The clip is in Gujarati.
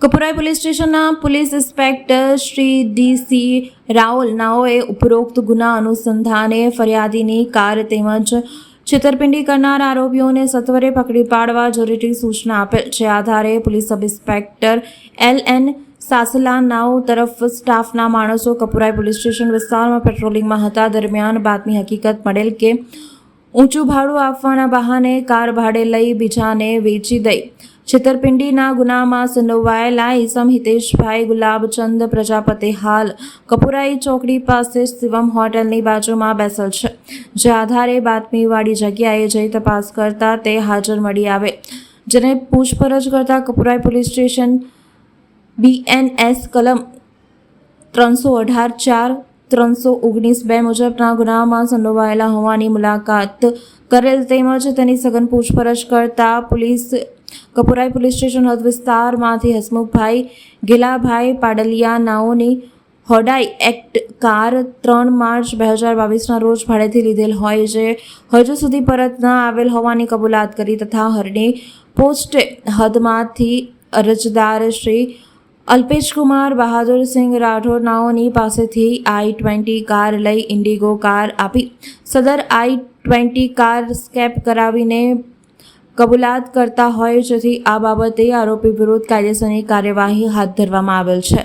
કપુરાઈ પોલીસ સ્ટેશનના પોલીસ ઇન્સ્પેક્ટર શ્રી ડી.સી. રાઓલ નાઓએ ઉપરોક્ત ગુના અનુસંધાને ફરિયાદીની કાર તેમજ છેતરપિંડી કરનાર આરોપીઓને સત્વરે પકડી પાડવા જરૂરી સૂચના આપેલ. જે આધારે પોલીસ સબ ઇન્સ્પેક્ટર એલ.એન. સાસલા નાઓ તરફ સ્ટાફના માણસો કપુરાઈ પોલીસ સ્ટેશન વિસ્તારમાં પેટ્રોલિંગમાં હતા. દરમિયાન બાતમી હકીકત મળેલ કે ઊંચું ભાડું આપવાના બહાને કાર ભાડે લઈ બીજાને વેચી દઈ છેતરપિંડીના ગુનામાં સંડોવાયેલા ઈસમ હિતેશભાઈ ગુલાબચંદ પ્રજાપતિ હાલ કપુરાઈ ચોકડી પાસે શિવમ હોટલની બાજુમાં બેસેલ છે. જે આધારે બાતમીવાળી જગ્યાએ જઈ તપાસ કરતા તે હાજર મળી આવે, જેને પૂછપરછ કરતા કપુરાઈ પોલીસ સ્ટેશન BNS કલમ 318(4), 319(2) મુજબના ગુનામાં સંડોવાયેલા હોવાની મુલાકાત કરેલ તેમજ તેની સઘન પૂછપરછ કરતા પોલીસ કપુરાઈ પોલીસ સ્ટેશન હદ વિસ્તારમાંથી હસમુખભાઈ ગેલાભાઈ પાડલિયા નાઓની હોડાઈ એક્ટ કાર 3 માર્ચ 2022ના રોજ ભાડેથી લીધેલ હોય, જે હજુ સુધી પરત ન આવેલ હોવાની કબૂલાત કરી તથા હરની પોસ્ટે હદમાંથી અરજદાર શ્રી અલ્પેશકુમાર બહાદુરસિંહ રાઠોડ નાઓની પાસેથી I-20 કાર લઈ ઇન્ડિગો કાર આપી સદર I-20 કાર સ્કેપ કરાવીને કબૂલાત કરતા હોય, જેથી આ બાબતે આરોપી વિરુદ્ધ કાયદેસરની કાર્યવાહી હાથ ધરવામાં આવેલ છે.